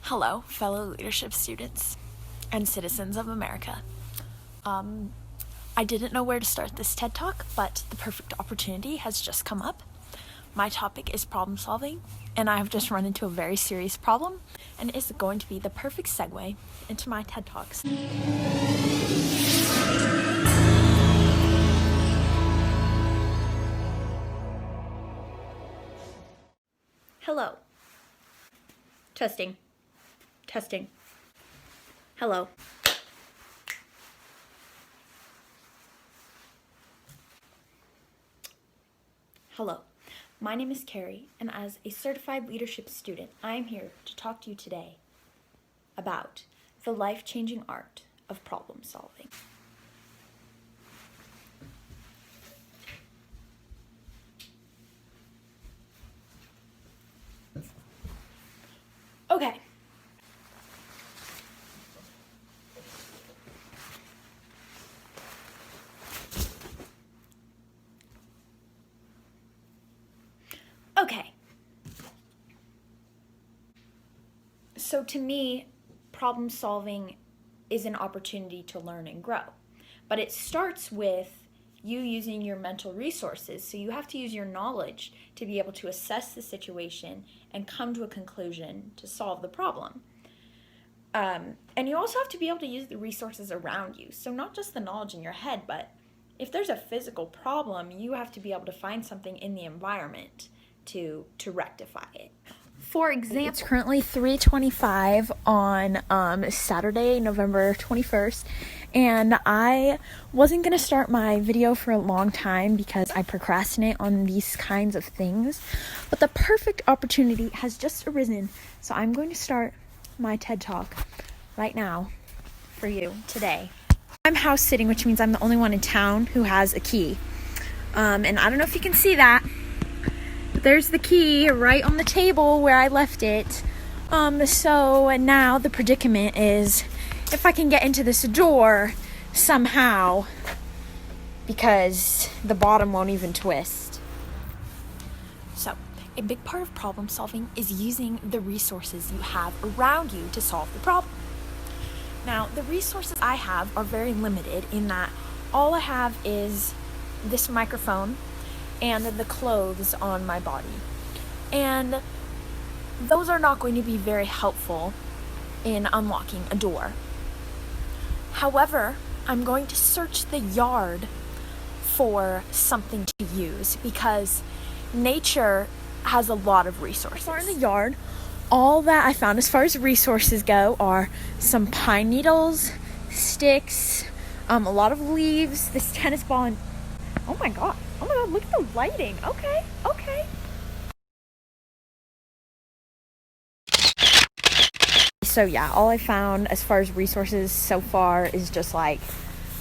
Hello, fellow leadership students and citizens of America. I didn't know where to start this TED Talk, but the perfect opportunity has just come up. My topic is problem solving, and I have just run into a very serious problem, and it's going to be the perfect segue into my TED Talks. Hello. Testing. Testing. Hello. Hello. My name is Carrie, and as a certified leadership student, I am here to talk to you today about the life-changing art of problem solving. Okay. Okay. So to me, problem solving is an opportunity to learn and grow. But it starts with you using your mental resources. So you have to use your knowledge to be able to assess the situation and come to a conclusion to solve the problem. And you also have to be able to use the resources around you. So not just the knowledge in your head, but if there's a physical problem, you have to be able to find something in the environment to rectify it. For example, it's currently 3:25 on Saturday, November 21st, and I wasn't going to start my video for a long time because I procrastinate on these kinds of things, but the perfect opportunity has just arisen, so I'm going to start my TED Talk right now for you today. I'm house sitting, which means I'm the only one in town who has a key, and I don't know if you can see that. There's the key right on the table where I left it. So now the predicament is if I can get into this door somehow, because the bottom won't even twist. So a big part of problem solving is using the resources you have around you to solve the problem. Now, the resources I have are very limited in that all I have is this microphone and the clothes on my body. And those are not going to be very helpful in unlocking a door. However, I'm going to search the yard for something to use because nature has a lot of resources. Far in the yard, all that I found as far as resources go are some pine needles, sticks, a lot of leaves, this tennis ball, and oh my god, look at the lighting. Okay. So yeah, all I found as far as resources so far is just like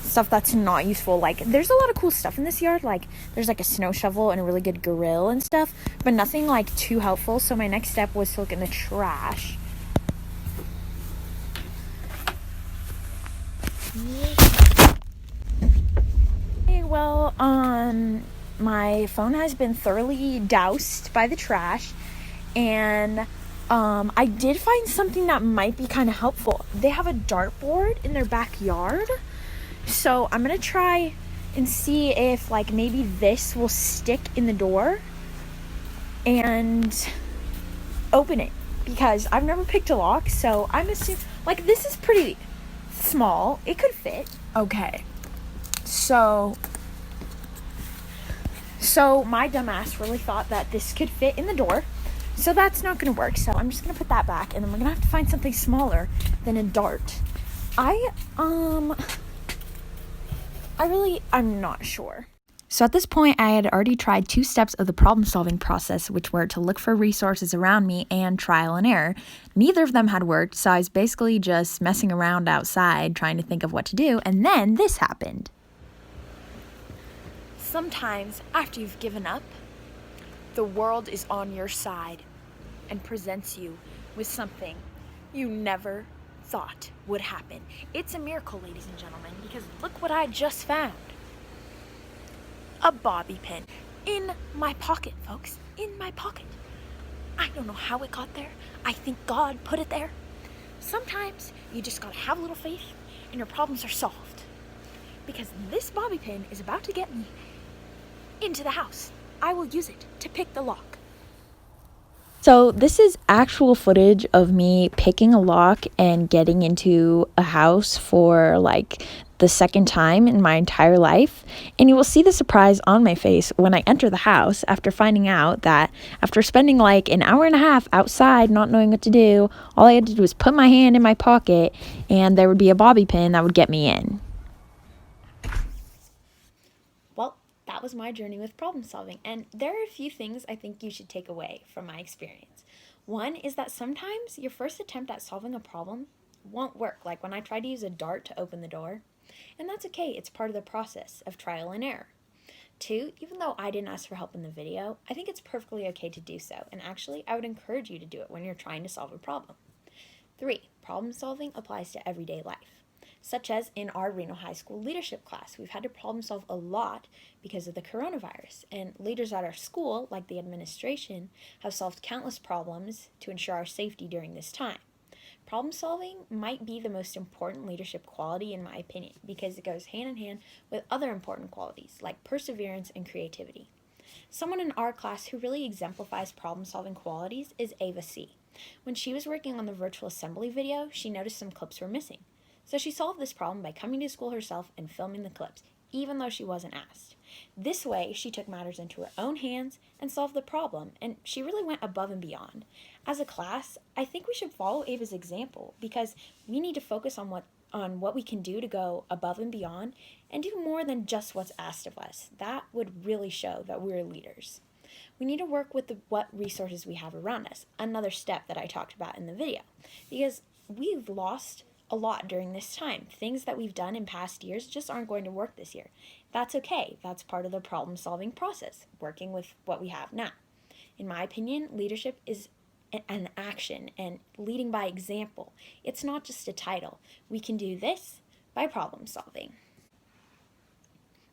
stuff that's not useful. Like there's a lot of cool stuff in this yard. Like there's like a snow shovel and a really good grill and stuff, but nothing like too helpful. So my next step was to look in the trash. Well, my phone has been thoroughly doused by the trash, and I did find something that might be kind of helpful. They have a dartboard in their backyard, so I'm gonna try and see if like maybe this will stick in the door and open it, because I've never picked a lock, so I'm assuming like this is pretty small. It could fit. Okay, so my dumbass really thought that this could fit in the door, so that's not going to work. So I'm just going to put that back, and then we're going to have to find something smaller than a dart. I'm not sure. So at this point, I had already tried 2 steps of the problem-solving process, which were to look for resources around me and trial and error. Neither of them had worked, so I was basically just messing around outside trying to think of what to do, and then this happened. Sometimes, after you've given up, the world is on your side and presents you with something you never thought would happen. It's a miracle, ladies and gentlemen, because look what I just found. A bobby pin in my pocket, folks, in my pocket. I don't know how it got there. I think God put it there. Sometimes you just gotta have a little faith and your problems are solved. Because this bobby pin is about to get me into the house. I will use it to pick the lock. So this is actual footage of me picking a lock and getting into a house for like the second time in my entire life. And you will see the surprise on my face when I enter the house after finding out that after spending like an hour and a half outside not knowing what to do, all I had to do was put my hand in my pocket and there would be a bobby pin that would get me in. Well, that was my journey with problem solving, and there are a few things I think you should take away from my experience. One is that sometimes your first attempt at solving a problem won't work, like when I tried to use a dart to open the door, and that's okay, it's part of the process of trial and error. Two, even though I didn't ask for help in the video, I think it's perfectly okay to do so, and actually I would encourage you to do it when you're trying to solve a problem. Three, problem solving applies to everyday life, such as in our Reno High School leadership class. We've had to problem solve a lot because of the coronavirus, and leaders at our school, like the administration, have solved countless problems to ensure our safety during this time. Problem solving might be the most important leadership quality in my opinion because it goes hand in hand with other important qualities like perseverance and creativity. Someone in our class who really exemplifies problem solving qualities is Ava C. When she was working on the virtual assembly video, she noticed some clips were missing. So she solved this problem by coming to school herself and filming the clips, even though she wasn't asked. This way, she took matters into her own hands and solved the problem, and she really went above and beyond. As a class, I think we should follow Ava's example because we need to focus on what we can do to go above and beyond and do more than just what's asked of us. That would really show that we're leaders. We need to work with what resources we have around us, another step that I talked about in the video, because we've lost a lot during this time. Things that we've done in past years just aren't going to work this year. That's okay. That's part of the problem-solving process, working with what we have now. In my opinion, leadership is an action and leading by example. It's not just a title. We can do this by problem solving.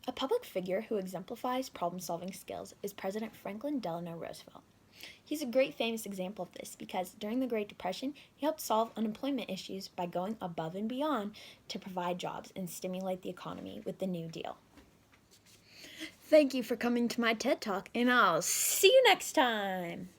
A public figure who exemplifies problem-solving skills is President Franklin Delano Roosevelt. He's a great famous example of this because during the Great Depression, he helped solve unemployment issues by going above and beyond to provide jobs and stimulate the economy with the New Deal. Thank you for coming to my TED Talk, and I'll see you next time.